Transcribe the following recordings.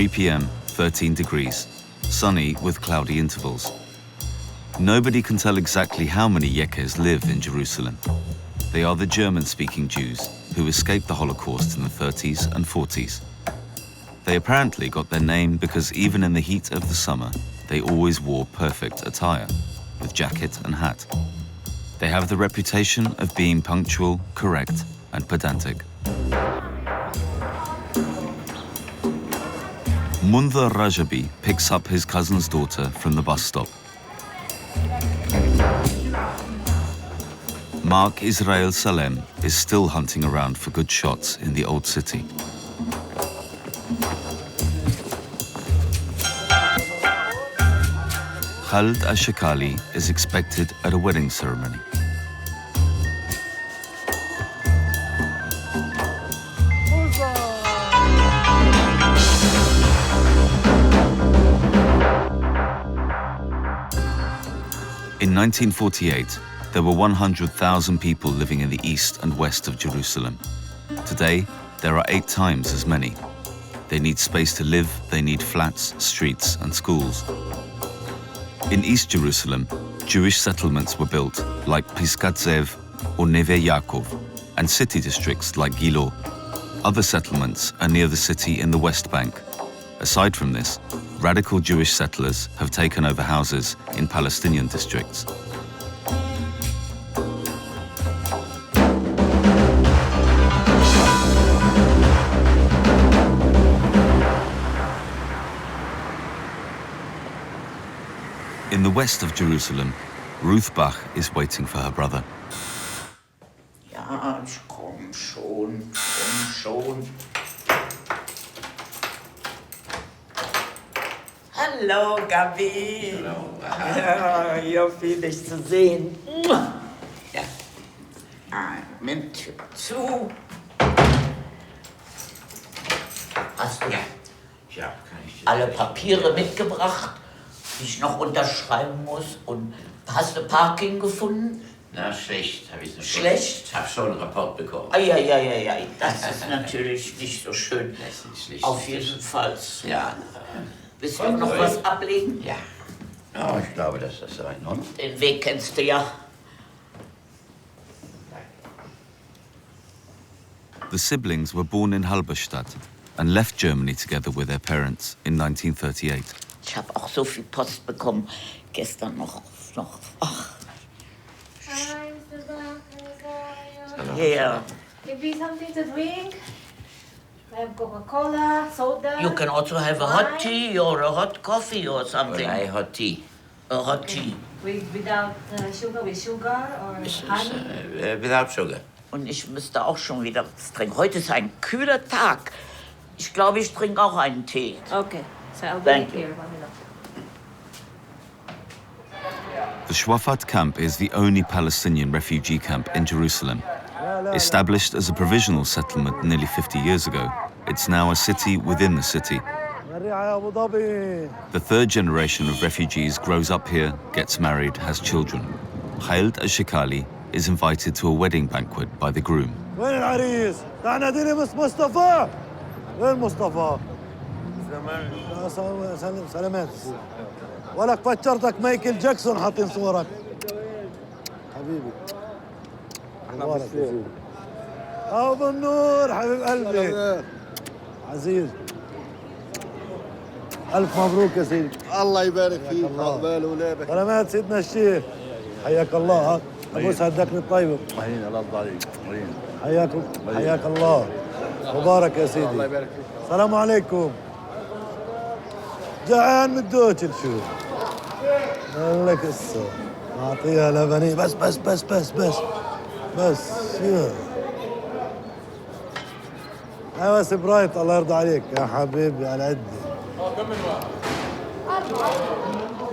3 p.m., 13 degrees, sunny with cloudy intervals. Nobody can tell exactly how many Yekes live in Jerusalem. They are the German-speaking Jews who escaped the Holocaust in the 30s and 40s. They apparently got their name because even in the heat of the summer, they always wore perfect attire, with jacket and hat. They have the reputation of being punctual, correct, and pedantic. Munzer Rajabi picks up his cousin's daughter from the bus stop. Marc Israel Salem is still hunting around for good shots in the old city. Khaled Ashakali is expected at a wedding ceremony. In 1948, there were 100,000 people living in the east and west of Jerusalem. Today, there are 8 times as many. They need space to live, they need flats, streets, and schools. In East Jerusalem, Jewish settlements were built, like Piskat Zev or Neve Yaakov, and city districts like Gilo. Other settlements are near the city in the West Bank. Aside from this, radical Jewish settlers have taken over houses in Palestinian districts. In the west of Jerusalem, Ruth Bach is waiting for her brother. Ja, ich komm schon. Hallo, Gabi. Hallo. Ja, hier viel dich zu sehen. Ja. Mit zu. Hast du Ja, kann ich. alle Papiere mitgebracht, die ich noch unterschreiben muss? Und hast du Parking gefunden? Na, schlecht, habe ich noch. Schlecht? Ich habe schon einen Rapport bekommen. Ei. Das ist natürlich nicht so schön. Das ist nicht schlecht. Auf jeden Fall. Ja. Willst du noch was ablegen? Ja. Ja, ich glaube, dass das so in Ordnung. Den Weg kennst du ja. The siblings were born in Halberstadt and left Germany together with their parents in 1938. Ich habe auch so viel Post bekommen. Gestern noch. Ach, Hi, Mr. Bach. yeah. Maybe something to drink? I have Coca-Cola, soda. You can also have a hot wine. tea or a hot coffee or something. Well, hot tea. A hot tea. Without sugar, with sugar or honey? Without sugar. Und ich müsste auch schon wieder was trinken. Heute ist ein kühler Tag. Ich glaube, ich trinke auch einen Tee. Okay, so I'll Thank be you. here. The Shuafat camp is the only Palestinian refugee camp in Jerusalem. Established as a provisional settlement nearly 50 years ago, it's now a city within the city. The third generation of refugees grows up here, gets married, has children. Khaled Ashakali is invited to a wedding banquet by the groom. وين العريس؟ تعال ناديني مصطفى. وين مصطفى؟ سلامات. ولك فكرتك مايكل جاكسون حاطين صورك. حبيبي. مبارك يا سيدي. ابو النور حبيب قلبي. عزيز. ألف مبروك يا سيدي. الله يبارك فيك عقبال اولادك. سلامات سيدنا الشيخ. حياك الله ها. ابوس هداكني الطيبه. مهين الله يرضى عليك. مهين. حياك الله. مبارك يا سيدي. الله يبارك فيك. السلام عليكم. جعان مدوش نشوف. لك الصوت. اعطيها لبني بس يا. ايوه سبرايت الله يرضى عليك يا حبيبي على قدي.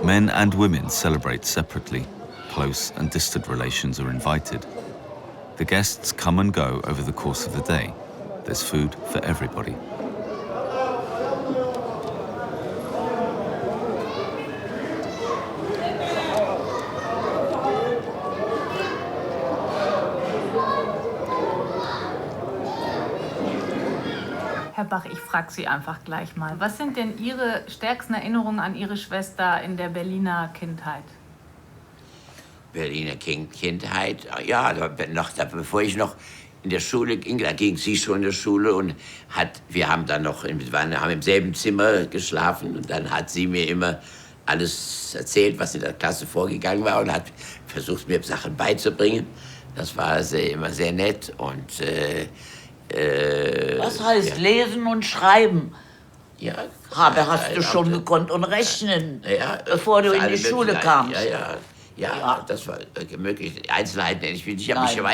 Men and women celebrate separately. Close and distant relations are invited. The guests come and go over the course of the day. There's food for everybody. Herr Bach, ich frage Sie einfach gleich mal. Was sind denn Ihre stärksten Erinnerungen an Ihre Schwester in der Berliner Kindheit? Berliner Kindheit, ja, bevor ich noch in der Schule ging, da ging sie schon in der Schule und wir haben dann noch, haben im selben Zimmer geschlafen und dann hat sie mir immer alles erzählt, was in der Klasse vorgegangen war und hat versucht, mir Sachen beizubringen. Das war immer sehr nett und was heißt lesen und schreiben? Ja, Hast du schon gekonnt und rechnen, bevor du in die Schule kamst? Ja, das war möglich. Einzelheiten nenne ich mich nicht, aber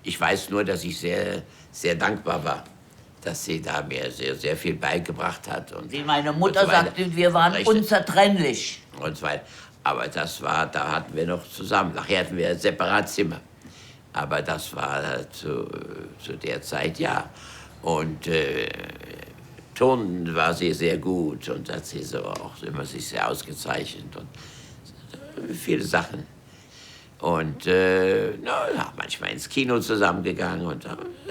ich weiß nur, dass ich sehr, sehr dankbar war, dass sie da mir sehr, sehr viel beigebracht hat. Und wie meine Mutter sagte, wir waren unzertrennlich. Und so weiter. Aber da hatten wir noch zusammen. Nachher hatten wir ein Separatzimmer. Aber das war zu der Zeit, ja. Und Turnen war sie sehr gut und hat sie so auch immer sich sehr ausgezeichnet und viele Sachen. Und manchmal ins Kino zusammengegangen und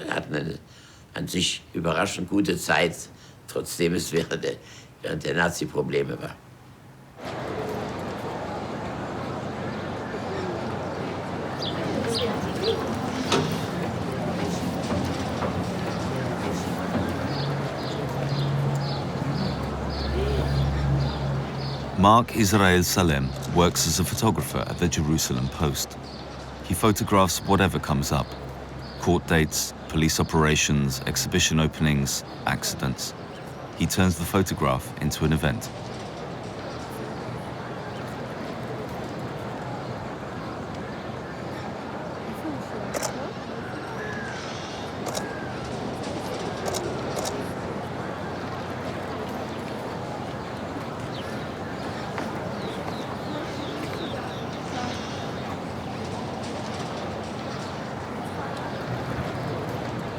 hatten eine an sich überraschend gute Zeit, trotzdem es während der Nazi-Probleme war. Marc Israel Salem works as a photographer at the Jerusalem Post. He photographs whatever comes up: court dates, police operations, exhibition openings, accidents. He turns the photograph into an event.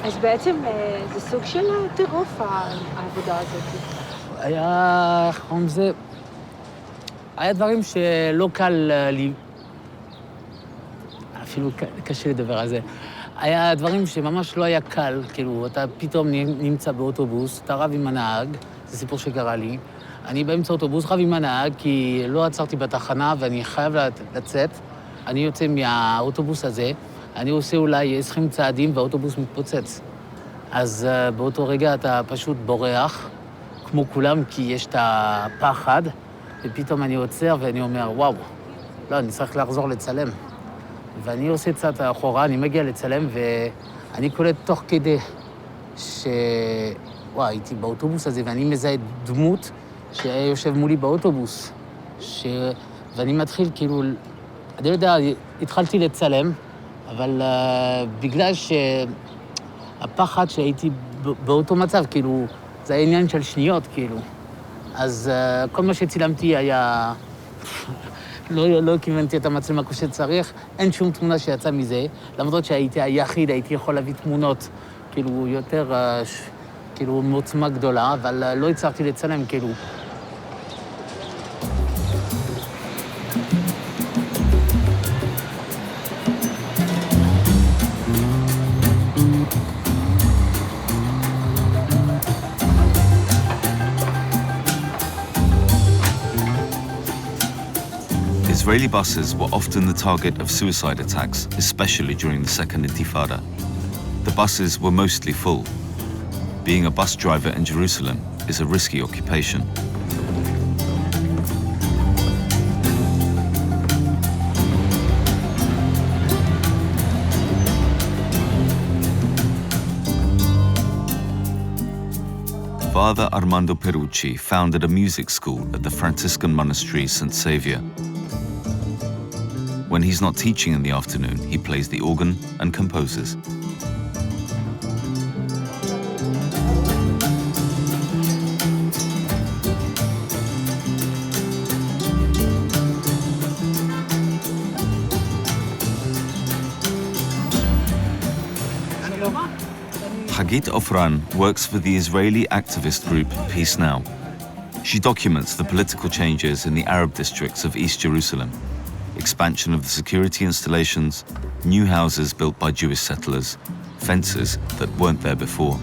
אז בעצם זה סוג של טירוף, העבודה הזאת. איך קוראים לזה? היה דברים שלא קל לי... אפילו קשה לדבר על זה. היה דברים שממש לא היה קל, כאילו, אתה פתאום נמצא באוטובוס, אתה רב עם הנהג, זה סיפור שקרה לי. אני באמצע אוטובוס רב עם הנהג, כי לא עצרתי בתחנה ואני חייב לצאת. אני יוצא מהאוטובוס הזה, אני עושה אולי 20 צעדים והאוטובוס מתפוצץ. אז באותו רגע אתה פשוט בורח, כמו כולם, כי יש את הפחד, ופתאום אני עוצר ואני אומר, וואו, לא, אני צריך לחזור לצלם. ואני עושה קצת אחורה, אני מגיע לצלם, ואני קולט תוך כדי וואו, הייתי באוטובוס הזה, ואני מזהה דמות שהיה יושב מולי באוטובוס. ואני מתחיל כאילו, אני לא יודע, התחלתי לצלם, אבל בגלל שהפחד שהייתי באותו מצב, כאילו, זה היה עניין של שניות, כאילו. אז כל מה שצילמתי היה... לא כיוונתי את המצלמה כמו שצריך, אין שום תמונה שיצאה מזה, למרות שהייתי היחיד, הייתי יכול להביא תמונות, כאילו, יותר, כאילו, מעוצמה גדולה, אבל לא הצלחתי לצלם, כאילו. Israeli buses were often the target of suicide attacks, especially during the Second Intifada. The buses were mostly full. Being a bus driver in Jerusalem is a risky occupation. Father Armando Perucci founded a music school at the Franciscan monastery St. Saviour. When he's not teaching in the afternoon, he plays the organ and composes. Hagid Ofran works for the Israeli activist group Peace Now. She documents the political changes in the Arab districts of East Jerusalem. Expansion of the security installations, new houses built by Jewish settlers, fences that weren't there before.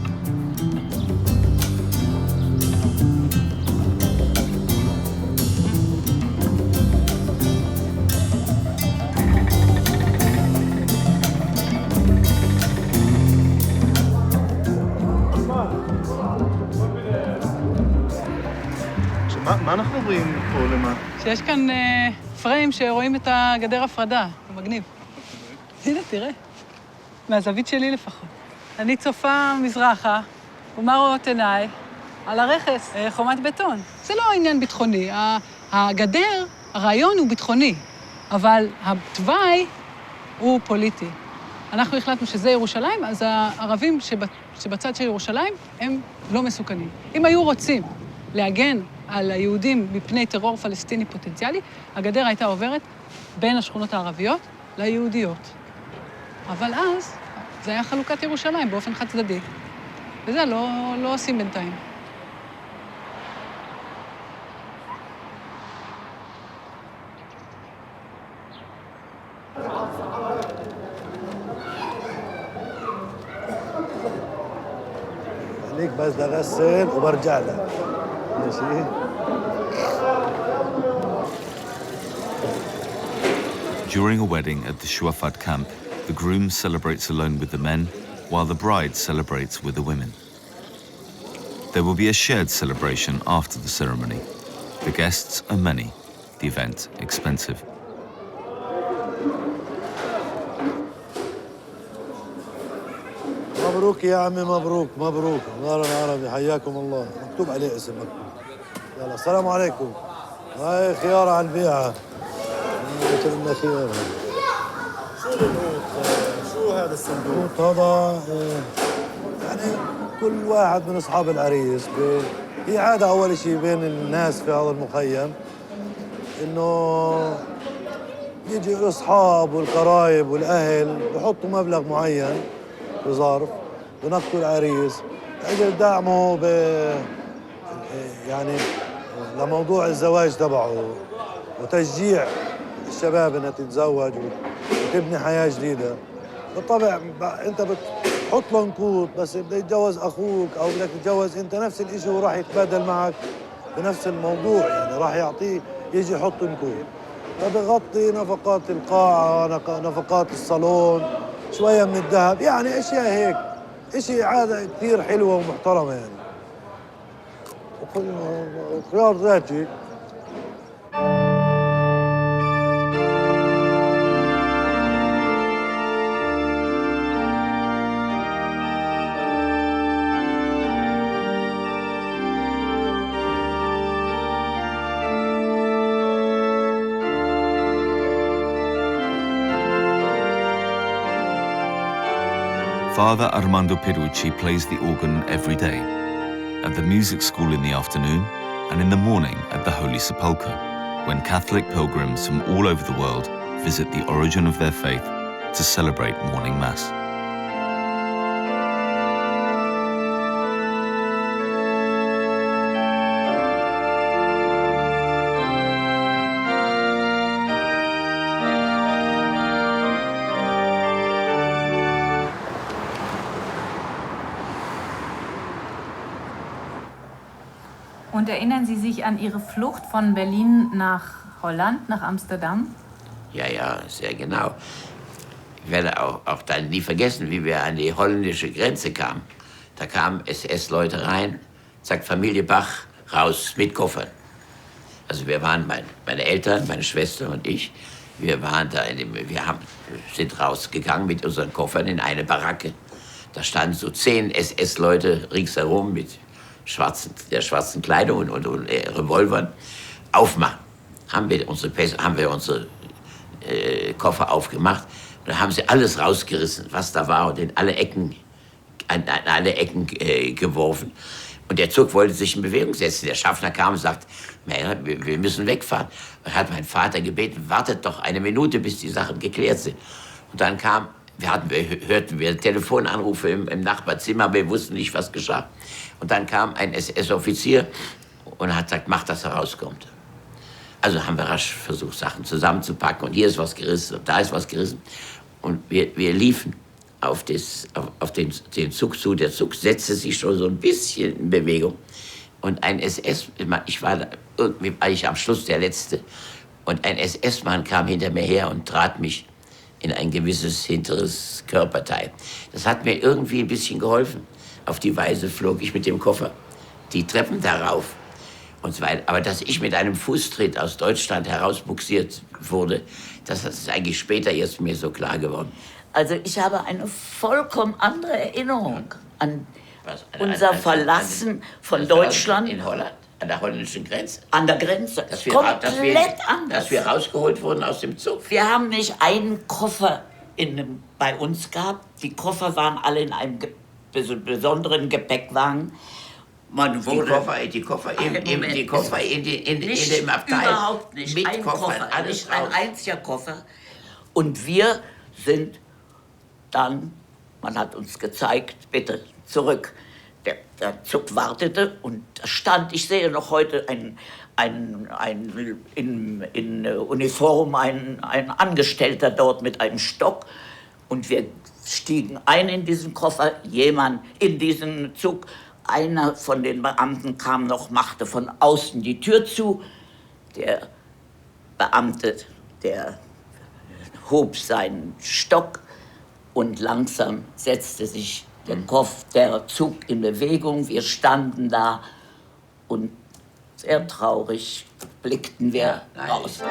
מה אנחנו רואים פה למטה? שיש כאן פריים שרואים את הגדר הפרדה, זה מגניב. הנה, תראה, מהזווית שלי לפחות. אני צופה מזרחה, ומה רואות עיניי? על הרכס, חומת בטון. זה לא עניין ביטחוני. הגדר, הרעיון הוא ביטחוני, אבל התוואי הוא פוליטי. אנחנו החלטנו שזה ירושלים, אז הערבים שבצד של ירושלים הם לא מסוכנים. אם היו רוצים להגן על היהודים מפני טרור פלסטיני פוטנציאלי, הגדר הייתה עוברת בין השכונות הערביות ליהודיות. אבל אז זה היה חלוקת ירושלים באופן חד צדדי. וזה לא עושים בינתיים. خليك بس بدي اغسل وبرجع لك ماشي. During a wedding at the Shuafat camp, the groom celebrates alone with the men, while the bride celebrates with the women. There will be a shared celebration after the ceremony. The guests are many, the event expensive. مبروك يا عمي، مبروك مبروك. نار العربي حياكم الله، مكتوب عليه اسم مكتوب. يلا السلام عليكم. هاي خيارة على البيعة. كلنا خيارة. شو النوت؟ شو هذا الصندوق؟ هذا يعني كل واحد من اصحاب العريس هي عادة اول شيء بين الناس في هذا المخيم انه يجي الاصحاب والقرايب والاهل بحطوا مبلغ معين بظرف بنقطوا العريس لاجل دعمه يعني لموضوع الزواج تبعه وتشجيع الشباب انها تتزوج وتبني حياة جديدة. بالطبع انت بتحط له نقود، بس بده يتجوز اخوك او بدك تتجوز انت نفس الشيء وراح يتبادل معك بنفس الموضوع، يعني راح يعطيه يجي يحط نقود. فبغطي نفقات القاعة، نفقات الصالون، شوية من الذهب، يعني اشياء هيك، اشي عادة كثير حلوة ومحترمة يعني. خيار ذاتي. Father Armando Perucci plays the organ every day, at the music school in the afternoon, and in the morning at the Holy Sepulchre, when Catholic pilgrims from all over the world visit the origin of their faith to celebrate morning Mass. Und erinnern Sie sich an Ihre Flucht von Berlin nach Holland, nach Amsterdam? Ja, sehr genau. Ich werde auch dann nie vergessen, wie wir an die holländische Grenze kamen. Da kamen SS-Leute rein, sagt Familie Bach, raus mit Koffern. Also wir waren, meine Eltern, meine Schwester und ich, wir waren da, sind rausgegangen mit unseren Koffern in eine Baracke. Da standen so 10 SS-Leute ringsherum mit der schwarzen Kleidung und Revolvern. Aufmachen. Haben wir unsere Koffer aufgemacht. Und dann haben sie alles rausgerissen, was da war, und in alle Ecken geworfen. Und der Zug wollte sich in Bewegung setzen. Der Schaffner kam und sagt, wir müssen wegfahren. Und hat mein Vater gebeten, wartet doch eine Minute, bis die Sachen geklärt sind. Und dann hörten wir Telefonanrufe im Nachbarzimmer, aber wir wussten nicht, was geschah. Und dann kam ein SS-Offizier und hat gesagt, mach, dass er rauskommt. Also haben wir rasch versucht, Sachen zusammenzupacken. Und hier ist was gerissen und da ist was gerissen. Und wir liefen auf den Zug zu. Der Zug setzte sich schon so ein bisschen in Bewegung. Und ein ich war am Schluss der Letzte. Und ein SS-Mann kam hinter mir her und trat mich in ein gewisses hinteres Körperteil. Das hat mir irgendwie ein bisschen geholfen. Auf die Weise flog ich mit dem Koffer die Treppen darauf. und so weiter. Aber dass ich mit einem Fußtritt aus Deutschland herausbuxiert wurde, das ist eigentlich später erst mir so klar geworden. Also ich habe eine vollkommen andere Erinnerung an unser Verlassen von Deutschland. In Holland, an der holländischen Grenze. An der Grenze. Komplett anders. Dass wir rausgeholt wurden aus dem Zug. Wir haben nicht einen Koffer bei uns gehabt. Die Koffer waren alle in einem besonderen Gepäckwagen. Die Koffer in dem Abteil. Überhaupt nicht. Mit Ein Koffern, Koffer, alles nicht ein raus. einziger Koffer. Und wir sind dann, man hat uns gezeigt, bitte zurück. Der Zug wartete und da stand, ich sehe noch heute in Uniform ein Angestellter dort mit einem Stock und wir stiegen ein in diesen Koffer, jemand in diesen Zug. Einer von den Beamten kam noch, machte von außen die Tür zu. Der Beamte, der hob seinen Stock und langsam setzte sich der Zug in Bewegung. Wir standen da und sehr traurig blickten wir raus.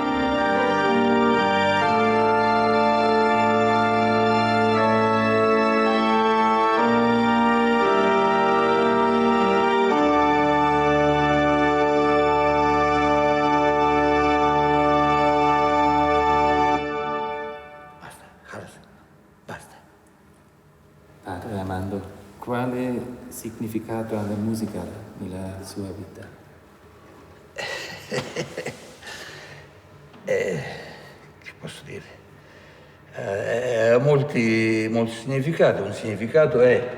Padre Armando, quale significato ha la musica nella sua vita? Che posso dire? Ha molti significati. Un significato è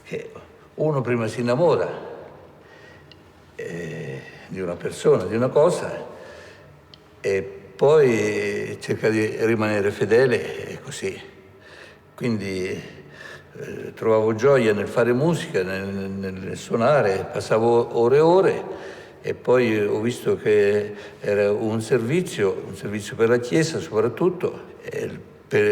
che uno prima si innamora di una persona, di una cosa, e poi cerca di rimanere fedele e così. Quindi trovavo gioia nel fare musica, nel suonare, passavo ore e ore e poi ho visto che era un servizio per la Chiesa soprattutto,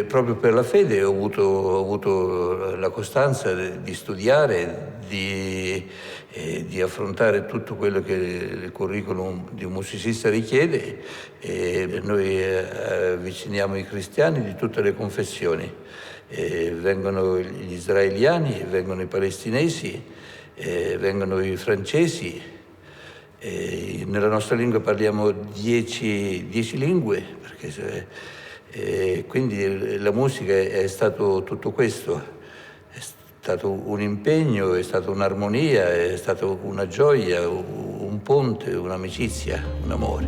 proprio per la fede ho avuto la costanza di studiare, di affrontare tutto quello che il curriculum di un musicista richiede e noi avviciniamo i cristiani di tutte le confessioni. Vengono gli israeliani, vengono i palestinesi, vengono i francesi. Nella nostra lingua parliamo 10 lingue, perché quindi la musica è stato tutto questo. È stato un impegno, è stata un'armonia, è stata una gioia, un ponte, un'amicizia, un amore.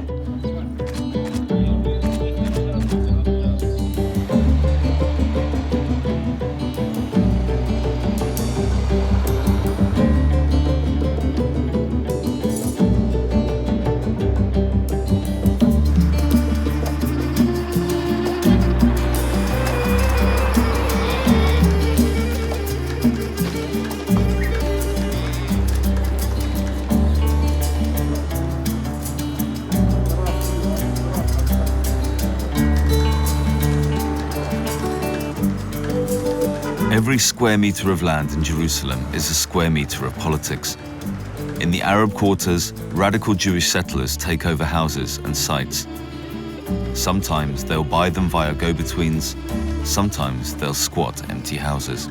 Every square meter of land in Jerusalem is a square meter of politics. In the Arab quarters, radical Jewish settlers take over houses and sites. Sometimes they'll buy them via go-betweens, sometimes they'll squat empty houses.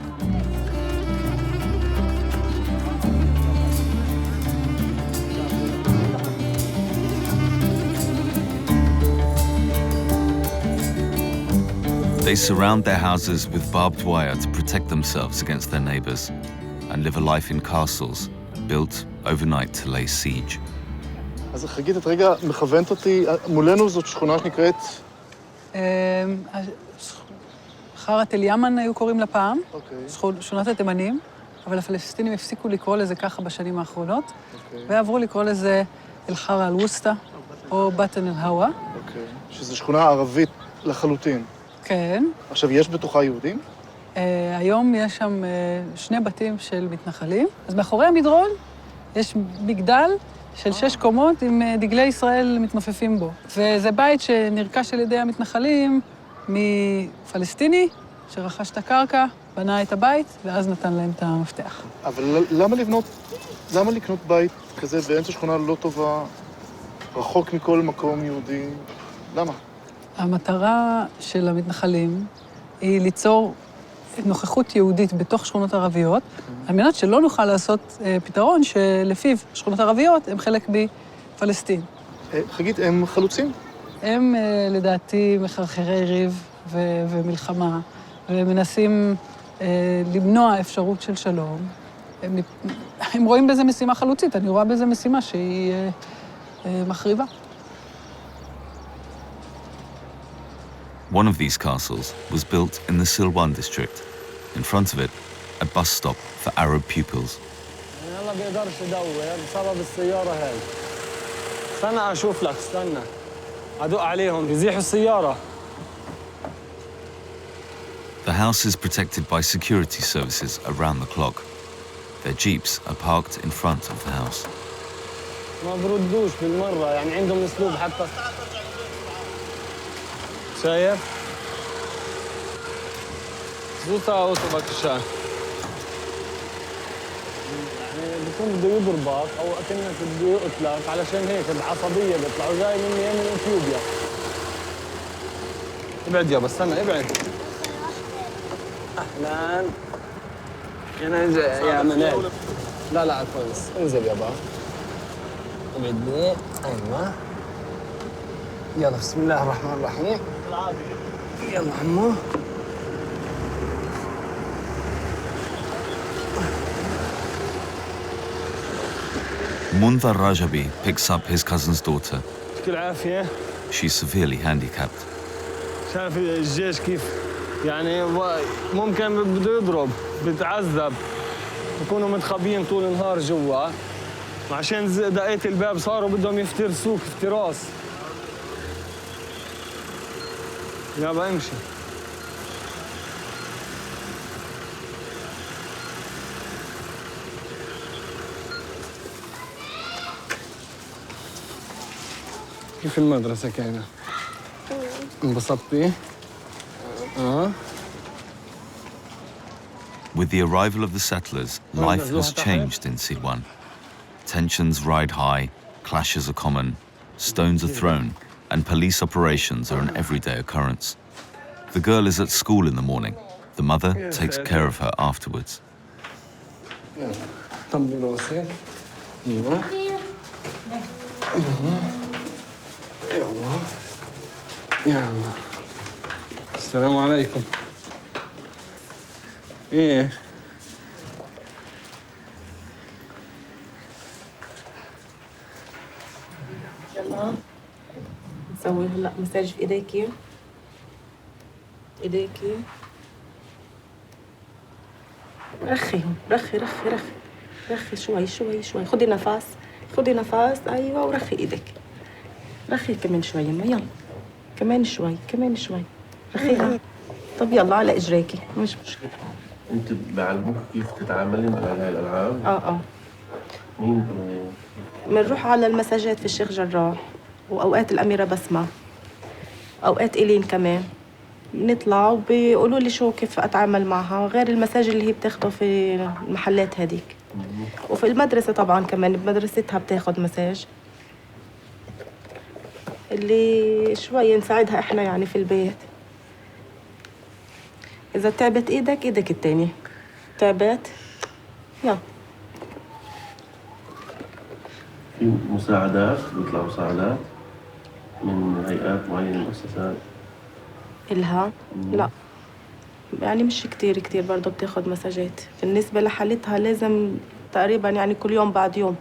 They surround their houses with barbed wire to protect themselves against their neighbors and live a life in castles built overnight to lay siege. אז חגית, את רגע מכוונת אותי, מולנו זאת שכונה שנקראת... חרת אל ימן היו קוראים לה פעם, שכונת התימנים, אבל הפלסטינים הפסיקו לקרוא לזה ככה בשנים האחרונות, ועברו לקרוא לזה אל-חרה אל-ווסטה, או בטן אל-הווה. שזו שכונה ערבית לחלוטין. כן. עכשיו, יש בתוכה יהודים? היום יש שם 2 בתים של מתנחלים. אז מאחורי המדרון יש מגדל של 6 קומות עם דגלי ישראל מתנופפים בו. וזה בית שנרכש על ידי המתנחלים מפלסטיני, שרכש את הקרקע, בנה את הבית, ואז נתן להם את המפתח. אבל למה לקנות בית כזה באמצע שכונה לא טובה, רחוק מכל מקום יהודי? למה? המטרה של המתנחלים היא ליצור נוכחות יהודית בתוך שכונות ערביות, על מנת שלא נוכל לעשות פתרון שלפיו שכונות ערביות הם חלק מפלסטין. חגית, הם חלוצים? הם לדעתי מחרחרי ריב ומלחמה, ומנסים למנוע אפשרות של שלום. הם רואים בזה משימה חלוצית, אני רואה בזה משימה שהיא מחריבה. One of these castles was built in the Silwan district. In front of it, a bus stop for Arab pupils. يلا بيقدرش يدور بسبب السيارة هاي. استنى أشوف لك استنى. أدق عليهم بيزيحوا السيارة. The house is protected by security services around the clock. Their jeeps are parked in front of the house. ما بردوش بالمرة يعني عندهم أسلوب حتى. شايف؟ زوطة أوتوبك الشام. يعني بيكون بده يضربك أو أكنك بده يقتلك علشان هيك بعصبية بيطلعوا جاي من إثيوبيا. ابعد يابا استنى ابعد. أهلاً. يا منال. لا كويس انزل يابا. ابعد لي أيوة. يلا بسم الله الرحمن الرحيم. يلا عمو. Mundar Rajabi picks up his cousin's daughter. يعطيك العافية. She's severely handicapped. شايف الجيش كيف يعني ممكن بده يضرب بتعذب بكونوا متخبيين طول النهار جوا وعشان دقيت الباب صاروا بدهم يفترسوك افتراس. يابا امشي. كيف المدرسة كانت؟ انبسطتي؟ With the arrival of the settlers, life has changed in Silwan. Tensions ride high, clashes are common, stones are thrown, and police operations are an everyday occurrence. The girl is at school in the morning. The mother takes care of her afterwards. السلام عليكم. ايه يلا نسوي هلا مساج في ايديكي رخيهم رخي شوي خدي نفس ايوه ورخي ايدك رخي كمان شوي يما يلا كمان شوي رخيها طب يلا على اجريكي مش مشكله. انت بعلموك كيف تتعاملي مع هاي الالعاب؟ مين؟ بنروح على المساجات في الشيخ جراح واوقات الاميره بسمه اوقات الين كمان بنطلع وبيقولوا لي شو كيف اتعامل معها غير المساج اللي هي بتاخده في المحلات هذيك. وفي المدرسه طبعا كمان بمدرستها بتاخد مساج اللي شوي نساعدها احنا يعني في البيت. اذا تعبت ايدك التانية تعبت يلا. في مساعدات بيطلع مساعدات من هيئات معينة مؤسسات إلها؟ لا يعني مش كتير برضه بتاخد مساجات. بالنسبة لحالتها لازم تقريبا يعني كل يوم بعد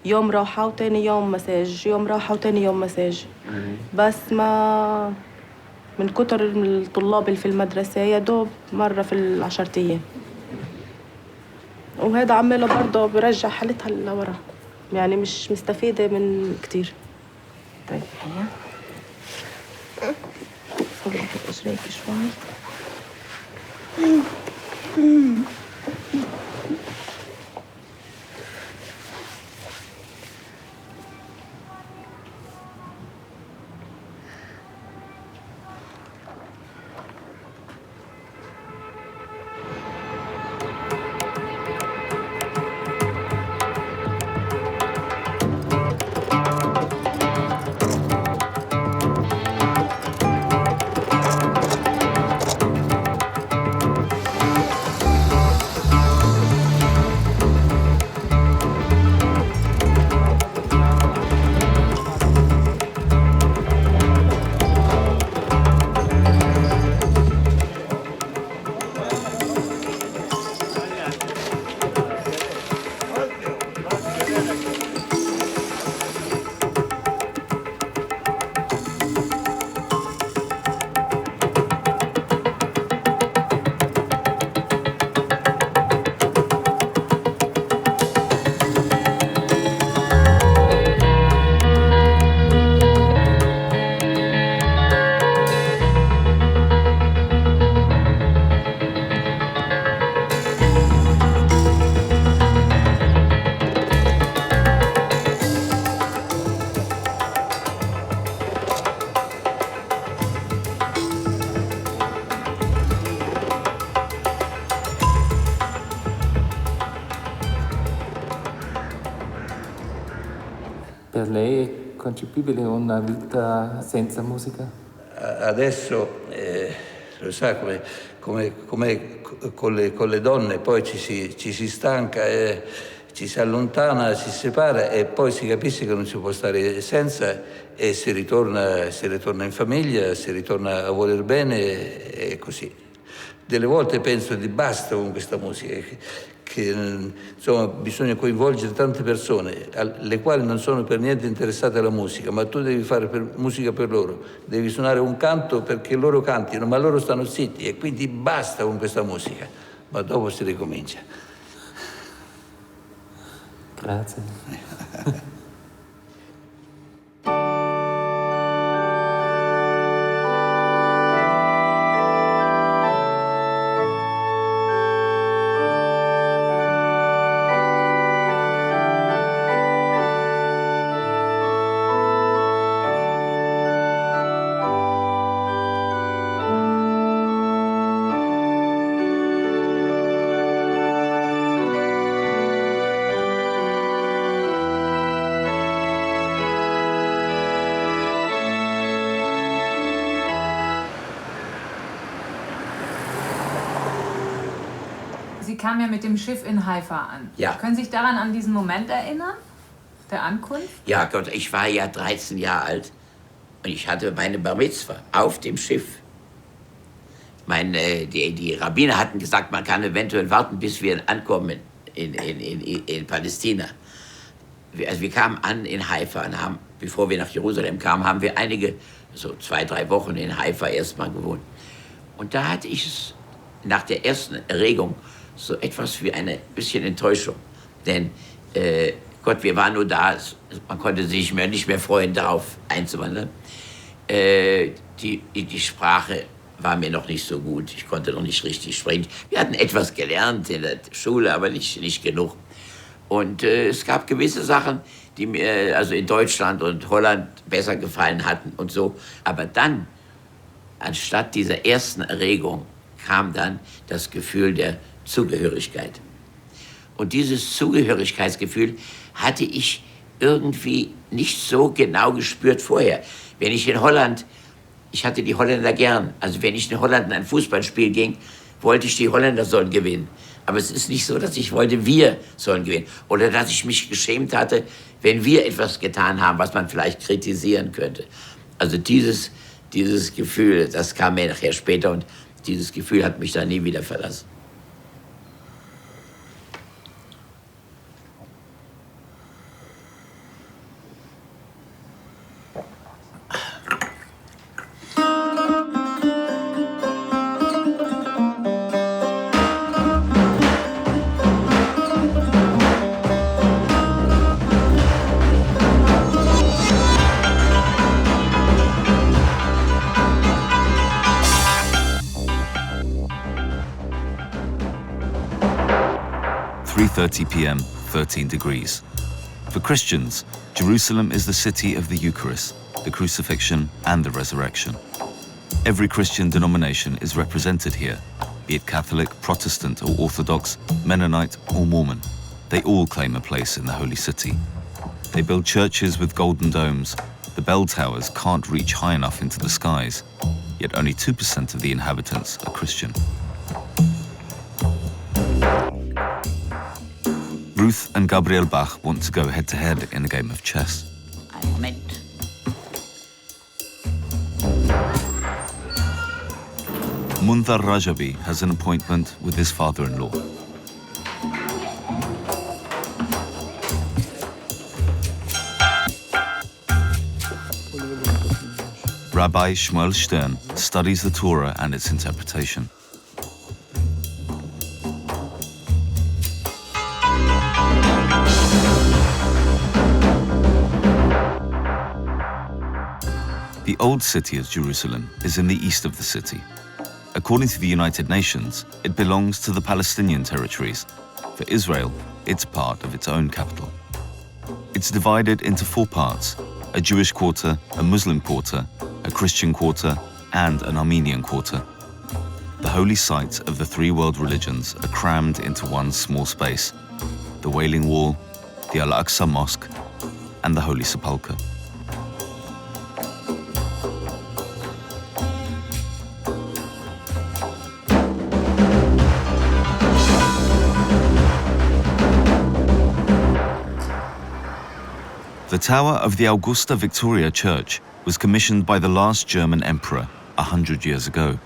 يوم راحة وتاني يوم مساج يوم راحة وتاني يوم مساج. بس ما من كتر الطلاب اللي في المدرسة يا دوب مرة في 10 أيام وهذا عماله برضه برجع حالتها لورا يعني مش مستفيدة من كتير. طيب هيا صلحي اجريك شوي. lei è concepibile una vita senza musica? Adesso, lo sa, come con le donne, poi ci si stanca, ci si allontana, si separa e poi si capisce che non si può stare senza e si ritorna in famiglia, si ritorna a voler bene e così. Delle volte penso di basta con questa musica, che insomma bisogna coinvolgere tante persone, le quali non sono per niente interessate alla musica, ma tu devi fare musica per loro, devi suonare un canto perché loro cantino, ma loro stanno zitti e quindi basta con questa musica, ma dopo si ricomincia. Grazie. Sie kam ja mit dem Schiff in Haifa an. Ja. Können Sie sich daran an diesen Moment erinnern? Der Ankunft? Ja, Gott, ich war ja 13 Jahre alt und ich hatte meine Bar Mitzwa auf dem Schiff. Die Rabbiner hatten gesagt, man kann eventuell warten, bis wir ankommen in Palästina. Wir kamen an in Haifa und haben, bevor wir nach Jerusalem kamen, haben wir so 2-3 Wochen in Haifa erstmal gewohnt. Und da hatte ich es nach der ersten Erregung so etwas wie eine bisschen Enttäuschung. Denn, Gott, wir waren nur da, man konnte sich nicht mehr freuen, darauf einzuwandern. Die Sprache war mir noch nicht so gut, ich konnte noch nicht richtig sprechen. Wir hatten etwas gelernt in der Schule, aber nicht genug. Und es gab gewisse Sachen, die mir also in Deutschland und Holland besser gefallen hatten und so. Aber dann, anstatt dieser ersten Erregung, kam dann das Gefühl der Zugehörigkeit. Und dieses Zugehörigkeitsgefühl hatte ich irgendwie nicht so genau gespürt vorher. Wenn ich in Holland, ich hatte die Holländer gern, also wenn ich in Holland in ein Fußballspiel ging, wollte ich, die Holländer sollen gewinnen. Aber es ist nicht so, dass ich wollte, wir sollen gewinnen. Oder dass ich mich geschämt hatte, wenn wir etwas getan haben, was man vielleicht kritisieren könnte. Also dieses Gefühl, das kam mir nachher später und dieses Gefühl hat mich dann nie wieder verlassen. .30 p.m., 13 degrees. For Christians, Jerusalem is the city of the Eucharist, the crucifixion and the resurrection. Every Christian denomination is represented here, be it Catholic, Protestant or Orthodox, Mennonite or Mormon. They all claim a place in the holy city. They build churches with golden domes. The bell towers can't reach high enough into the skies, yet only 2% of the inhabitants are Christian. Ruth and Gabriel Bach want to go head-to-head in a game of chess. Ein Moment. Munthar Rajabi has an appointment with his father-in-law. Rabbi Shmuel Stern studies the Torah and its interpretation. The old city of Jerusalem is in the east of the city. According to the United Nations, it belongs to the Palestinian territories. For Israel, it's part of its own capital. It's divided into 4 parts: a Jewish quarter, a Muslim quarter, a Christian quarter, and an Armenian quarter. The holy sites of the 3 world religions are crammed into one small space: the Wailing Wall, the Al-Aqsa Mosque, and the Holy Sepulchre. The tower of the Augusta Victoria Church was commissioned by the last German emperor 100 years ago.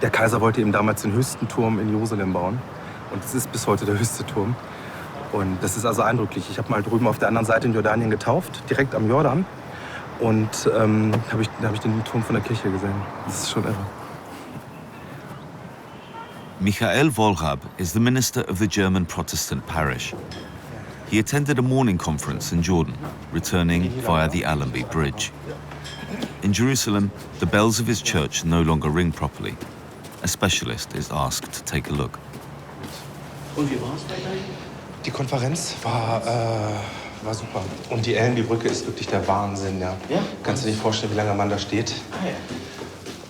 Der Kaiser wollte eben damals den höchsten Turm in Jerusalem bauen. Und es ist bis heute der höchste Turm. Und das ist also eindrücklich. Ich habe mal drüben auf der anderen Seite in Jordanien getauft, direkt am Jordan. Und da hab ich den Turm von der Kirche gesehen. Das ist schon irre. Michael Wohlrab is the minister of the German Protestant parish. He attended a morning conference in Jordan, returning via the Allenby Bridge. In Jerusalem, the bells of his church no longer ring properly. A specialist is asked to take a look. Und wie war's bei euch? Die Konferenz war super. Und die Allenby-Brücke ist wirklich der Wahnsinn, ja. Ja? Kannst du dir nicht vorstellen, wie lange man da steht? Ah, ja.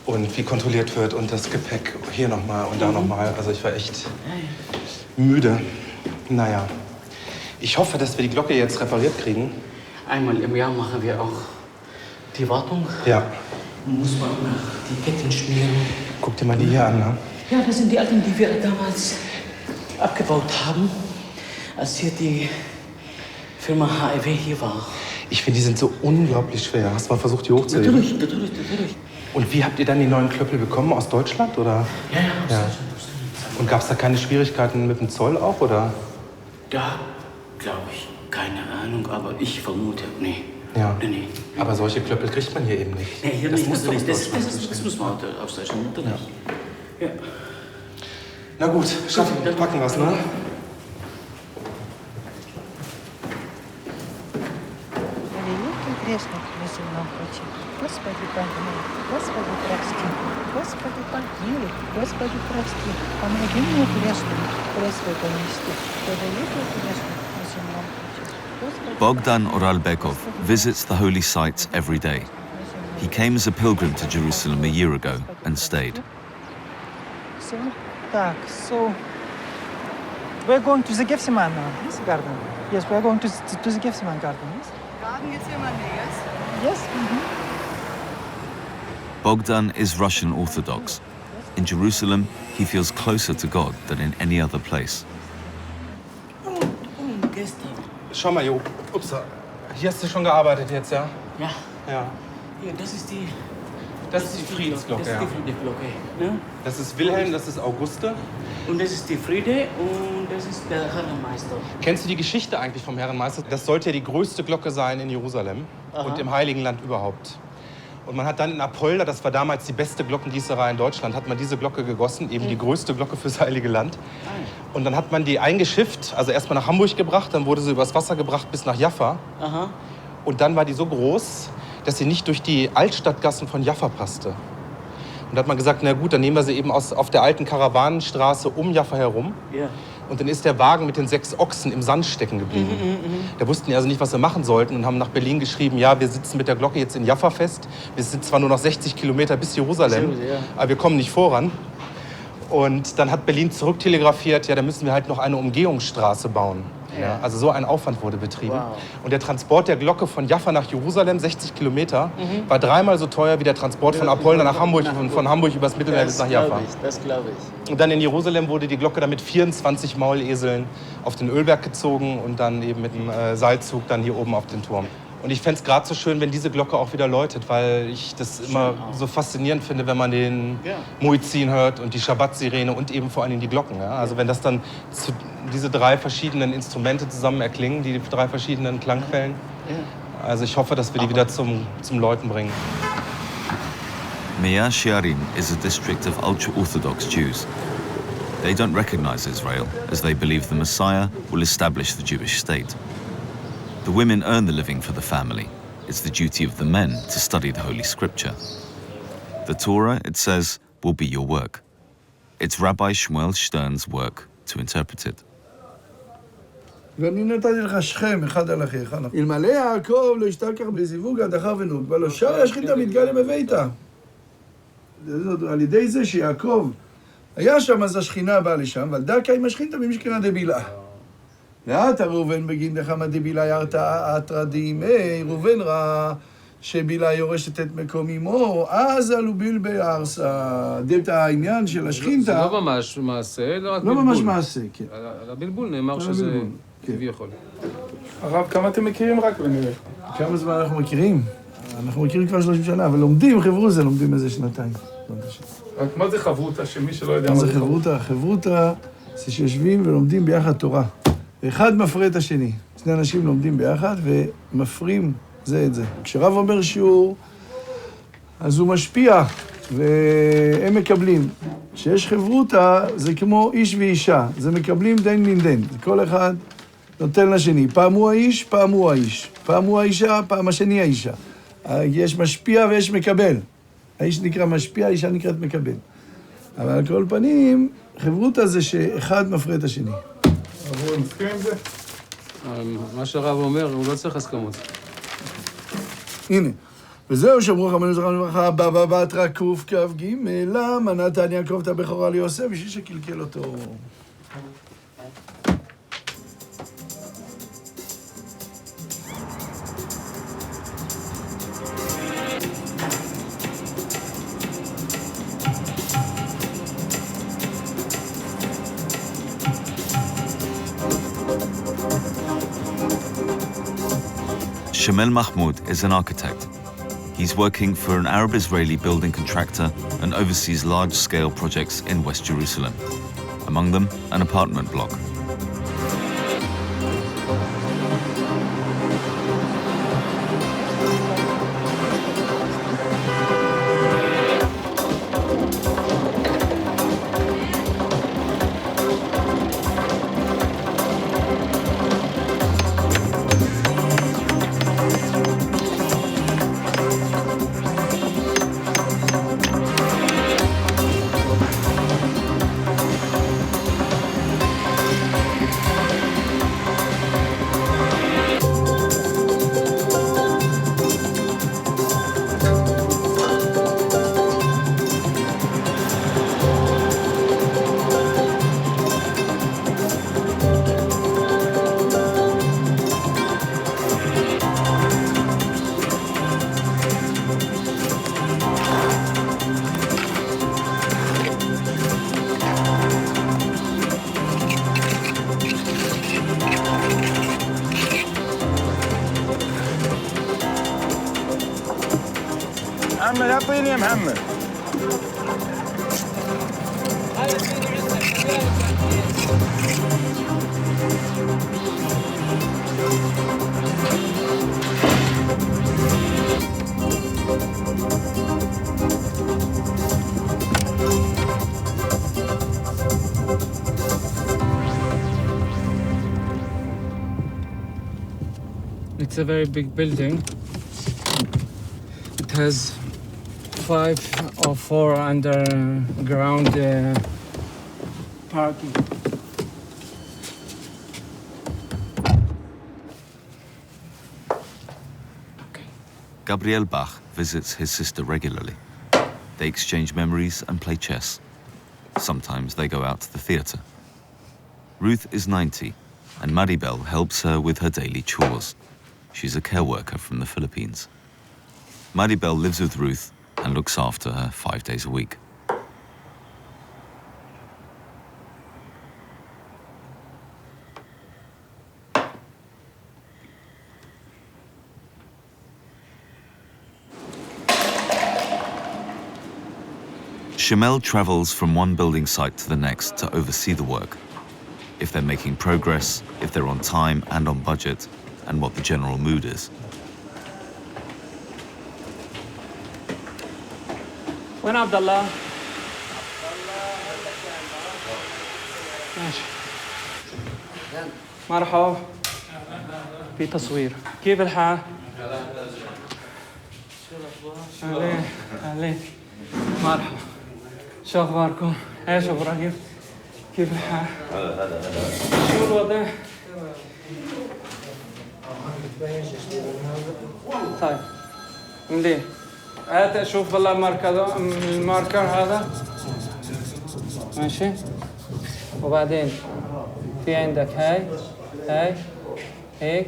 Und wie kontrolliert wird und das Gepäck hier nochmal und da nochmal. Also ich war echt müde. Naja, ich hoffe, dass wir die Glocke jetzt repariert kriegen. Einmal im Jahr machen wir auch die Wartung. Ja. Muss man die Ketten schmieren. Guck dir mal die hier an, ne? Ja, das sind die alten, die wir damals abgebaut haben, als hier die Firma HIW hier war. Ich finde, die sind so unglaublich schwer. Hast du mal versucht, die hochzuheben? Natürlich. Und wie habt ihr dann die neuen Klöppel bekommen? Aus Deutschland, oder? Ja, aus Deutschland. Und gab es da keine Schwierigkeiten mit dem Zoll auch, oder? Da glaube ich, keine Ahnung, aber ich vermute, nee. Ja. Nee. Aber solche Klöppel kriegt man hier eben nicht. Nee, hier das nicht. Muss Das muss man aus Deutschland, natürlich. Ja. Na gut, schaffen, dann packen wir es, ne? Господи, помилуй, Господи, прости, Господи, помилуй, Господи, прости, помоги мне грешным, Господи, помилуй, подаю грешным на земном пути. Bogdan Oralbekov visits the holy sites every day. He came as a pilgrim to Jerusalem a year ago and stayed. So we're going to the Gethsemane now, yes, garden. Yes, we're going to the Gethsemane garden, yes? Garden Gethsemane, yes? Yes. Bogdan is Russian Orthodox. In Jerusalem, he feels closer to God than in any other place. Schau mal, Jo. Ups, hier hast du schon gearbeitet jetzt, ja? Ja. Ja. Hier, das ist die Friedensglocke, Das ist die Friedensglocke. Ne? Das ist Wilhelm, das ist Auguste. Und das ist die Friede und das ist der Herrenmeister. Kennst du die Geschichte eigentlich vom Herrenmeister? Das sollte ja die größte Glocke sein in Jerusalem und im Heiligen Land überhaupt. Und man hat dann in Apolda, das war damals die beste Glockengießerei in Deutschland, hat man diese Glocke gegossen, eben die größte Glocke fürs Heilige Land. Und dann hat man die eingeschifft, also erstmal nach Hamburg gebracht, dann wurde sie übers Wasser gebracht bis nach Jaffa. Aha. Und dann war die so groß, dass sie nicht durch die Altstadtgassen von Jaffa passte. Und da hat man gesagt, na gut, dann nehmen wir sie eben auf der alten Karawanenstraße um Jaffa herum. Ja. Und dann ist der Wagen mit den 6 Ochsen im Sand stecken geblieben. Da wussten die also nicht, was sie machen sollten und haben nach Berlin geschrieben, ja, wir sitzen mit der Glocke jetzt in Jaffa fest. Wir sind zwar nur noch 60 Kilometer bis Jerusalem, aber wir kommen nicht voran. Und dann hat Berlin zurücktelegrafiert, ja, da müssen wir halt noch eine Umgehungsstraße bauen. Ja, also so ein Aufwand wurde betrieben. Wow. Und der Transport der Glocke von Jaffa nach Jerusalem, 60 Kilometer, war 3-mal so teuer wie der Transport von Apolda nach Hamburg und von Hamburg übers Mittelmeer bis nach Jaffa. Das glaube ich. Und dann in Jerusalem wurde die Glocke dann mit 24 Mauleseln auf den Ölberg gezogen und dann eben mit dem Seilzug dann hier oben auf den Turm. Und ich fände es gerade so schön, wenn diese Glocke auch wieder läutet, weil ich das immer so faszinierend finde, wenn man den Muezzin hört und die Schabbat-Sirene und eben vor allem die Glocken. Ja? Also wenn das dann diese 3 verschiedenen Instrumente zusammen erklingen, die 3 verschiedenen Klangquellen. Also ich hoffe, dass wir die wieder zum Läuten bringen. Mea Shearim is a district of Ultra-Orthodox Jews. They don't recognize Israel, as they believe the Messiah will establish the Jewish state. The women earn the living for the family. It's the duty of the men to study the Holy Scripture. The Torah, it says, will be your work. It's Rabbi Shmuel Stern's work to interpret it. ואני נתתי לך שכם, אחד על אחיך. אלמלא יעקב לא ישתכח בזיווג הדחה ונוגבה, לא שר ישחית המתגלה בביתה. על ידי זה שיעקב היה שם, אז השכינה באה לשם, אבל דקה עם השכינתה במשכנה דבילה. לאט ראובן בגין דחמא דבילה ירתא אתרא דימי, ראובן ראה שבילה יורשת את מקום אמו, אז עלו בלבי ארסה. דלת העניין של השכינתא... זה לא ממש מעשה, אלא רק בלבול. לא ממש מעשה, כן. על הבלבול נאמר שזה כביכול. הרב, כמה אתם מכירים רק ונראה? כמה זמן אנחנו מכירים? אנחנו מכירים כבר 30 שנה, אבל לומדים חברותה, לומדים איזה שנתיים. רק מה זה חברותה, שמי שלא יודע מה זה חברותה? חברותה זה שיושבים ולומדים ביחד תורה. אחד מפרה את השני. שני אנשים לומדים ביחד ומפרים זה את זה. כשרב אומר שיעור, אז הוא משפיע והם מקבלים. כשיש חברותה, זה כמו איש ואישה. זה מקבלים דין מן דין. כל אחד נותן לשני. פעם הוא האיש, פעם הוא האיש. פעם הוא האישה, פעם השני האישה. יש משפיע ויש מקבל. האיש נקרא משפיע, האישה נקראת מקבל. אבל על כל פנים, חברותה זה שאחד מפרה את השני. הרב, הוא מסכים עם זה? מה שהרב אומר, הוא לא צריך הסכמות. הנה, וזהו שאמרו חכמינו זכרנו לברכה, בבא בתרא קכ"ג, למה נתן יעקב את הבכורה ליוסף, בשביל שקלקל אותו. Shamel Mahmoud is an architect. He's working for an Arab-Israeli building contractor and oversees large-scale projects in West Jerusalem, among them an apartment block. محمد عطيني يا محمد. It's a very big building. It has 5 or 4 underground parking. Gabriel Bach visits his sister regularly. They exchange memories and play chess. Sometimes they go out to the theatre. Ruth is 90, and Maribel helps her with her daily chores. She's a care worker from the Philippines. Maribel lives with Ruth and looks after her 5 days a week. Shamel travels from one building site to the next to oversee the work. If they're making progress, if they're on time and on budget, and what the general mood is. وين عبد الله؟ ماشي. مرحبا. في تصوير. كيف الحال؟ أهلين أهلين. مرحبا. شو أخباركم؟ إيش إبراهيم؟ كيف الحال؟ شو الوضع؟ طيب مليح. هات اشوف والله الماركر هذا ماشي. وبعدين في عندك هاي هاي هيك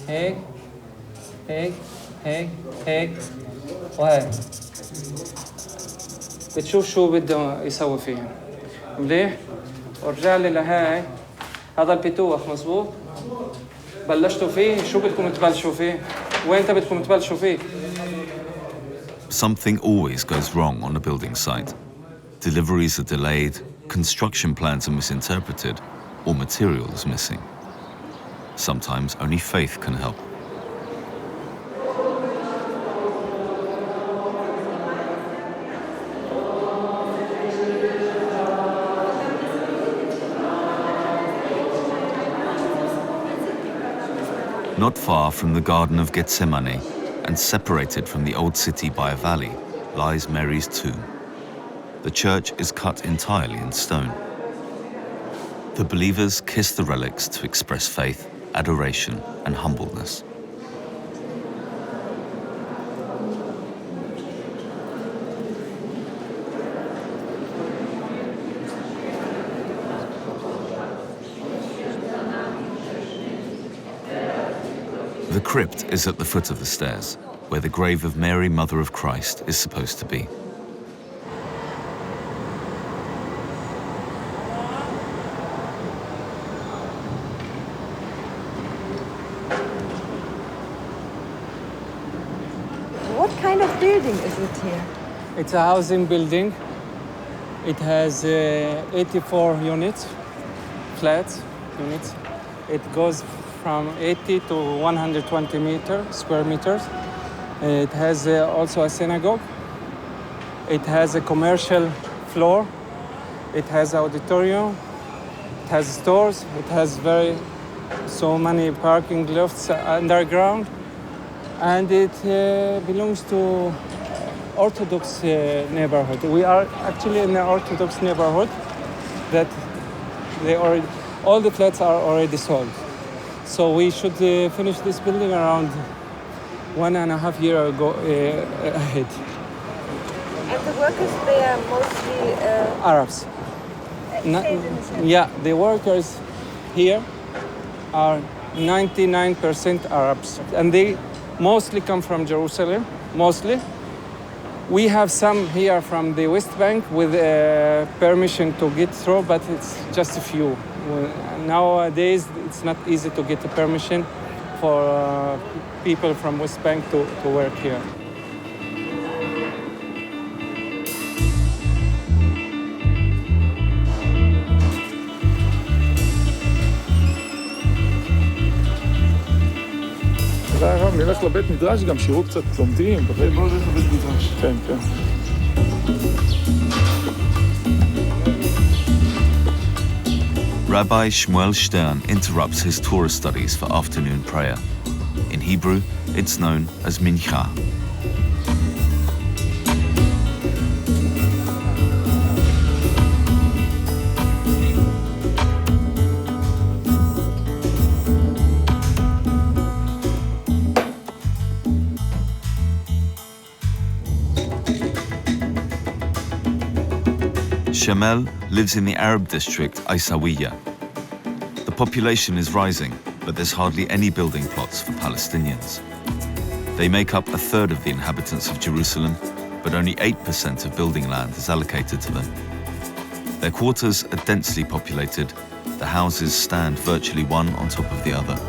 هيك هيك هيك هيك وهاي. بتشوف شو بده يسوي فيها مليح. وارجع لي لهاي. هذا البيتوخ مزبوط. بلشتوا فيه. شو بدكم تبلشوا فيه؟ وين بدكم تبلشوا فيه؟ Something always goes wrong on a building site. Deliveries are delayed, construction plans are misinterpreted, or material is missing. Sometimes only faith can help. Not far from the Garden of Gethsemane, and separated from the old city by a valley, lies Mary's tomb. The church is cut entirely in stone. The believers kiss the relics to express faith, adoration, and humbleness. The crypt is at the foot of the stairs, where the grave of Mary, Mother of Christ, is supposed to be. What kind of building is it here? It's a housing building. It has 84 units, flats units. It goes from 80 to 120 square meters. It has also a synagogue. It has a commercial floor. It has auditorium. It has stores. It has so many parking lots underground. And it belongs to Orthodox neighborhood. We are actually in an Orthodox neighborhood that all the flats are already sold. So we should finish this building around 1.5 years ahead. And the workers, they are mostly Arabs. Yeah, the workers here are 99% Arabs. And they mostly come from Jerusalem, mostly. We have some here from the West Bank with permission to get through, but it's just a few. Nowadays, it's not easy to get a permission for people from West Bank to work here. נלך לבית מדרש גם, שיראו קצת לומדים. בוא נלך לבית מדרש. כן, כן. Rabbi Shmuel Stern interrupts his Torah studies for afternoon prayer. In Hebrew, it's known as mincha. Shamel lives in the Arab district Aisawiya. The population is rising, but there's hardly any building plots for Palestinians. They make up 1/3 of the inhabitants of Jerusalem, but only 8% of building land is allocated to them. Their quarters are densely populated. The houses stand virtually one on top of the other.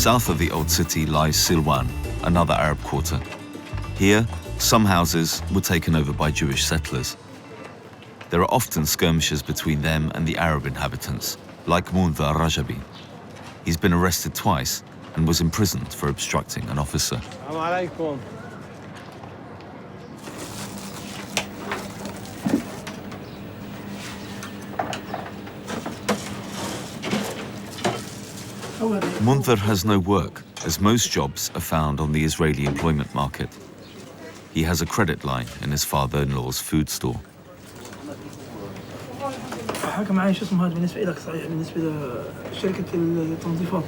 South of the old city lies Silwan, another Arab quarter. Here, some houses were taken over by Jewish settlers. There are often skirmishes between them and the Arab inhabitants, like Munva Rajabi. He's been arrested twice and was imprisoned for obstructing an officer. Assalamu alaikum. Munther has no work, as most jobs are found on the Israeli employment market. He has a credit line in his father-in-law's food store. حكى معي شو اسمه هذا بالنسبة لك صحيح بالنسبة لشركة التنظيفات.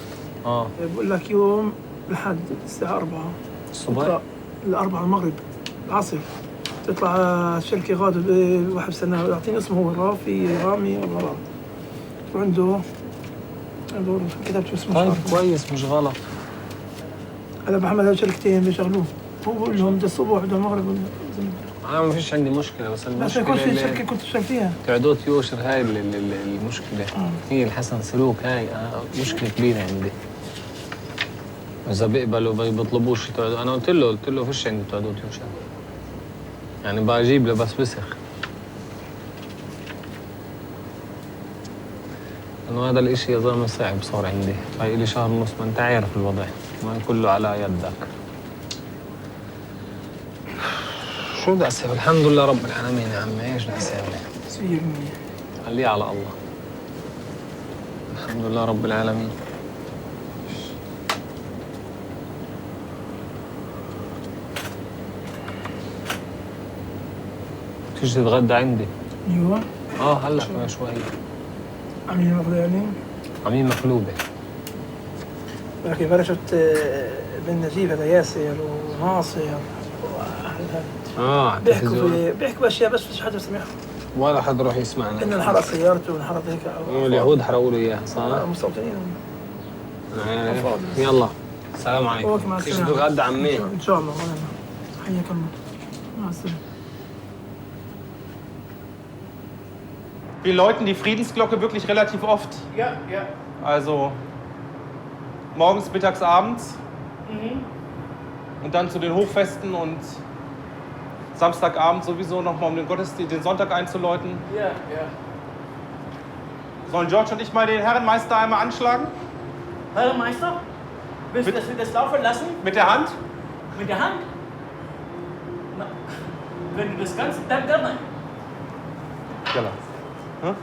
بقول لك يوم لحد الساعة 4 الصبح ل4 المغرب العصر تطلع الشركة غادة بواحد سنة يعطيني اسمه هو رافي رامي ولا عنده كتبت اسمه. طيب كويس مش غلط. أنا بحمل هذه شركتين بيشغلوه هو بقول لهم ده الصبح وده المغرب. أنا ما فيش عندي مشكلة بس المشكلة كل شركة كنت شغال فيها. تعدوت يوشر هاي المشكلة. هي الحسن سلوك هاي مشكلة كبيرة عندي. إذا بيقبلوا بيطلبوش تعدوت أنا قلت له فيش عندي تعدوت يوشر. يعني بجيب له بس بسخ. إنه هذا الإشي يا زلمة صعب صار عندي. هاي لي شهر ونص ما أنت عارف الوضع. ما كله على يدك. شو بدي أسوي؟ الحمد لله رب العالمين يا عمي، ايش بدي أسوي؟ خليه على الله. الحمد لله رب العالمين. تيجي تتغدى عندي؟ ايوه. هلا كمان شوي. عميل مقلوبة يعني؟ عميل مقلوبة. ولكن بلشت من نجيب هذا ياسر وناصر بيحكوا باشياء بس مش حدا سمعها. ولا حد راح يسمعنا. إنه انحرق سيارته وانحرق هيك. اليهود حرقوا له اياها صح؟ مستوطنين. يلا السلام عليكم. تيجي تتغدى عمي؟ إن شاء الله. حياك الله. مع السلامة. Wir läuten die Friedensglocke wirklich relativ oft. Ja, ja. Also morgens, mittags, abends. Und dann zu den Hochfesten und Samstagabend sowieso nochmal, um den Sonntag einzuläuten. Ja, ja. Sollen George und ich mal den Herrenmeister einmal anschlagen? Herrenmeister? Willst du das laufen lassen? Mit der Hand? Mit der Hand? Wenn du das kannst, dann gerne. Genau. Hm?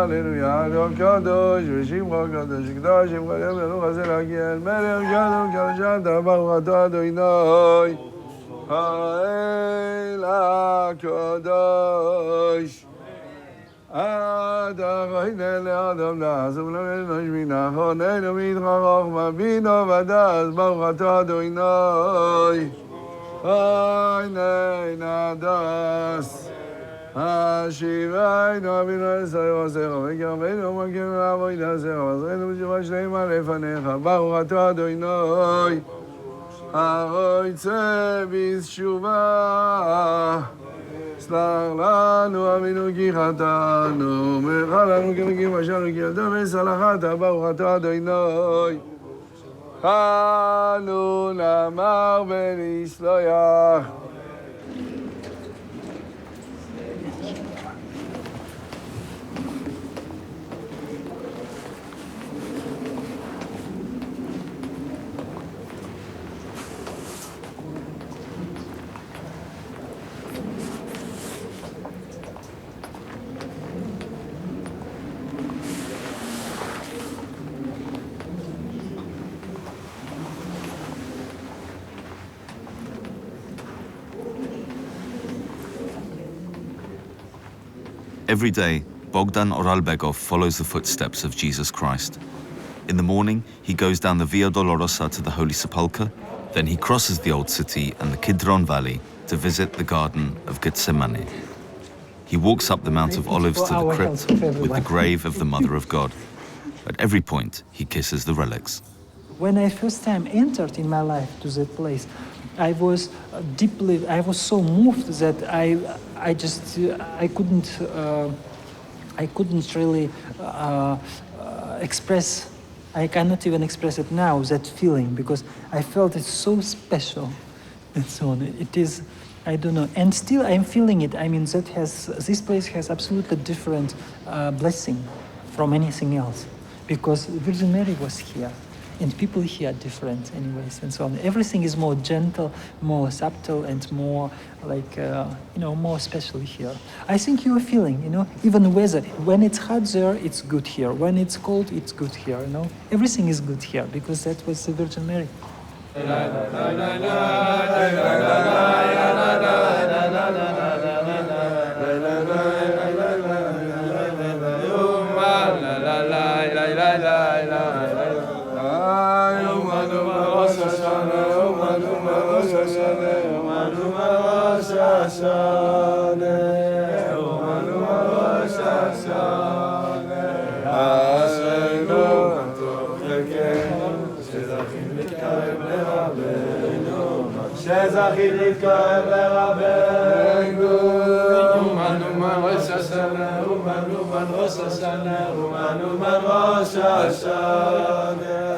Hallelujah, Kadosh, Veshimcha Kadosh, Kadosh, V'Yem Elu Chazer Hagid, Melech Kadosh, Kadosh, Baruch Atah Adonai, Ha'el HaKadosh, Adonai le'adam na'asuf le'enosh minachonenu mitcha chochma bina v'das, Baruch Atah Adonai, Ha'inei nadas. השיבנו אבינו ישראל ועושיך וקרבנו ומכרנו לעבודה עשיך ועזרנו בתשובה שלמה לפניך ברוך אתה אדוני הרוצה בתשובה סלח לנו אבינו כי חטאנו מחה לנו כמקים אשרנו כי ידע וסלחת ברוך אתה אדוני חנון אמר ולסלוח Every day, Bogdan Oralbegov follows the footsteps of Jesus Christ. In the morning, he goes down the Via Dolorosa to the Holy Sepulchre, then he crosses the Old City and the Kidron Valley to visit the Garden of Gethsemane. He walks up the Mount of Olives to the crypt with the grave of the Mother of God. At every point, he kisses the relics. When I first time entered in my life to that place, I was so moved that I couldn't really express. I cannot even express it now, that feeling, because I felt it so special and so on. It is, I don't know, and still I'm feeling it. I mean, this place has absolutely different blessing from anything else, because Virgin Mary was here, and people here are different anyways, and so on. Everything is more gentle, more subtle, and more like, more special here. I think you are feeling, even weather. When it's hot there, it's good here. When it's cold, it's good here, Everything is good here, because that was the Virgin Mary.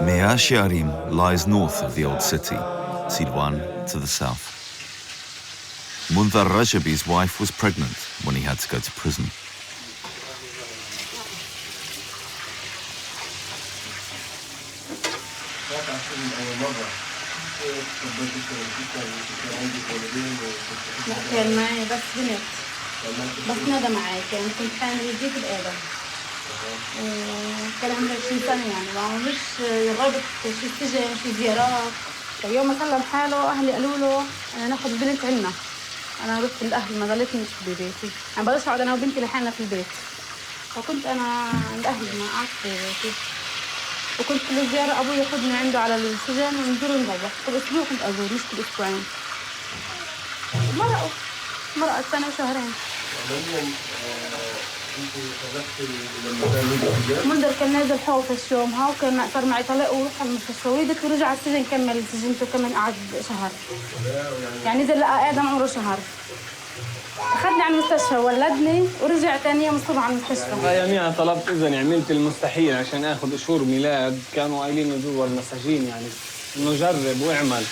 Mea Shearim lies north of the old city, Silwan to the south. Mundar Rajabi's wife was pregnant when he had to go to prison. لا كان معي بس بنت بس ندى معي كنت حامل جديد الآدم كان عمري 20 سنة يعني ما مش رابط شو سجن شو زيارات يوم ما سلم حاله أهلي قالوا له أنا ناخذ البنت عنا أنا رحت الأهل ما ضليتنيش ببيتي أنا بقدرش أقعد أنا وبنتي لحالنا في البيت فكنت أنا عند أهلي ما قعدت في بيتي وكنت كل زيارة أبوي ياخذني عنده على السجن ونزور ونروح كل أسبوع كنت أزور مش كل أسبوعين مرقت سنة وشهرين منذر كان نازل حوفش يومها وكان صار معي طلاق وروح على المستشفى ولدت ورجع على السجن كمل سجنته كمان قعد شهر يعني نزل لقى آدم عمره شهر أخذني على المستشفى ولدني ورجع ثاني يوم الصبح على المستشفى. يوميها طلبت إذن عملت المستحيل عشان آخذ شهور ميلاد كانوا قايلين جوا المساجين يعني إنه جرب واعمل.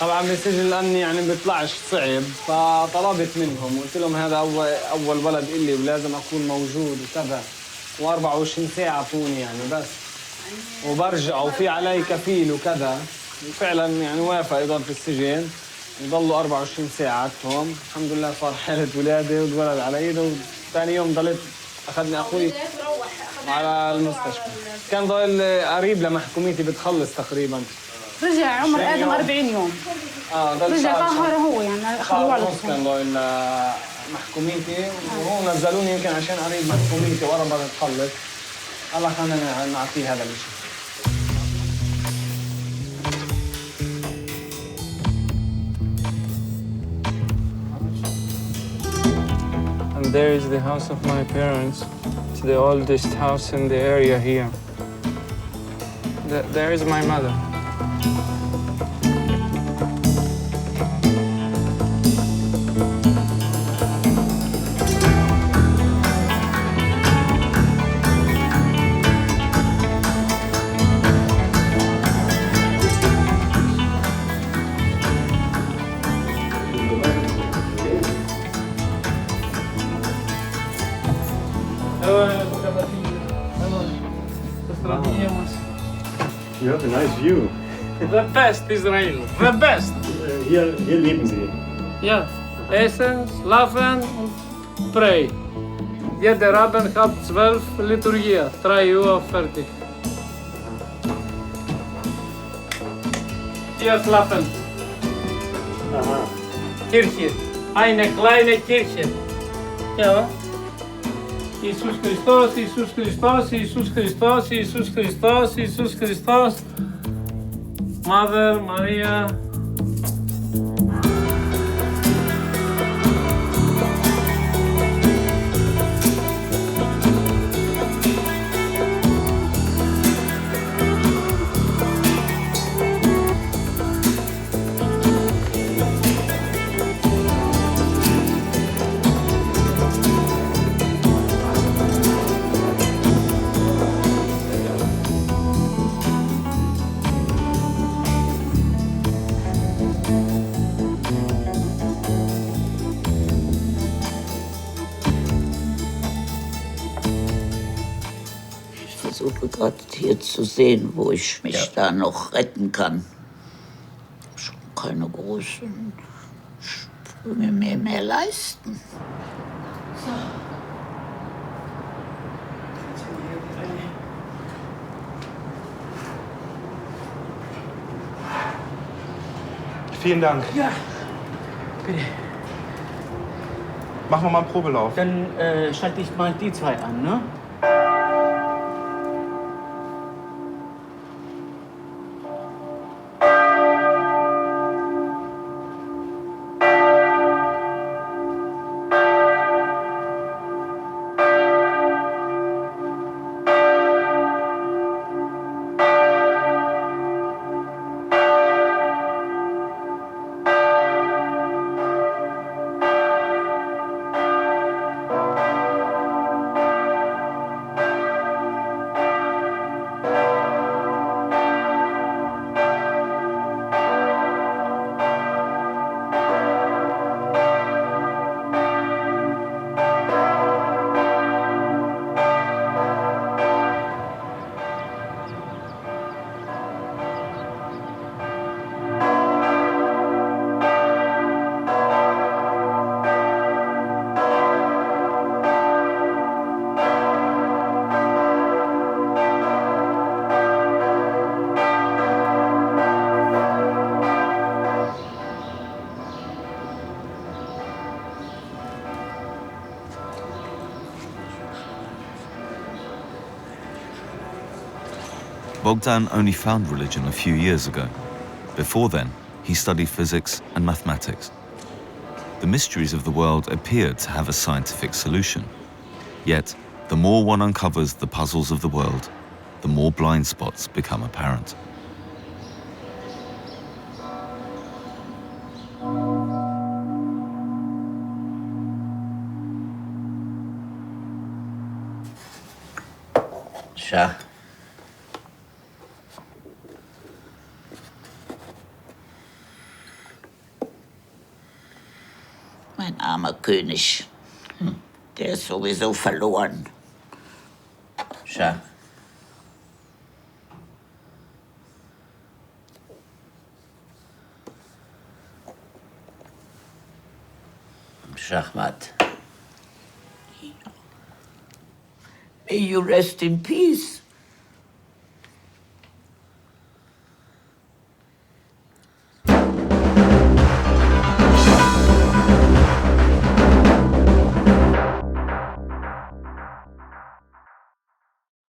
طبعا بالسجن الأمني يعني بيطلعش صعب فطلبت منهم وقلت لهم هذا أول ولد إلي ولازم أكون موجود وكذا و24 ساعة أعطوني يعني بس وبرجع وفي علي كفيل وكذا وفعلا يعني وافق إدارة السجن يضلوا 24 ساعة عندهم الحمد لله صار حالة ولادة واتولد على إيده وثاني يوم ضليت أخذني أخوي على المستشفى كان ضل قريب لمحكوميتي بتخلص تقريبا رجع عمر آدم 40 يوم رجع طاهر هو يعني أخذوه على الطفل كان ضل محكوميتي وهو نزلوني يمكن عشان قريب محكوميتي ورا ما تخلص الله خلينا نعطيه هذا الشيء And there is the house of my parents. It's the oldest house in the area here. There is my mother. You have a nice view. The best Israel. The best. Hier leben Sie. Ja, essen, schlafen und pray. Jeder Abend hat 12 Liturgie, 3 Uhr fertig. Hier schlafen. Aha. Kirche. Eine kleine Kirche. Ja. Jesus Christus, Jesus Christus, Jesus Christus, Jesus Christus, Jesus Christus. Mother Maria. gerade hier zu sehen, wo ich mich da noch retten kann. Schon keine großen Sprünge mehr leisten. So. Vielen Dank. Ja, bitte. Machen wir mal einen Probelauf. Dann schalte ich mal die zwei an, ne? Bogdan only found religion a few years ago. Before then, he studied physics and mathematics. The mysteries of the world appeared to have a scientific solution. Yet, the more one uncovers the puzzles of the world, the more blind spots become apparent. Tja. Mein armer König, der ist sowieso verloren. Tja. Shu'afat. May you rest in peace.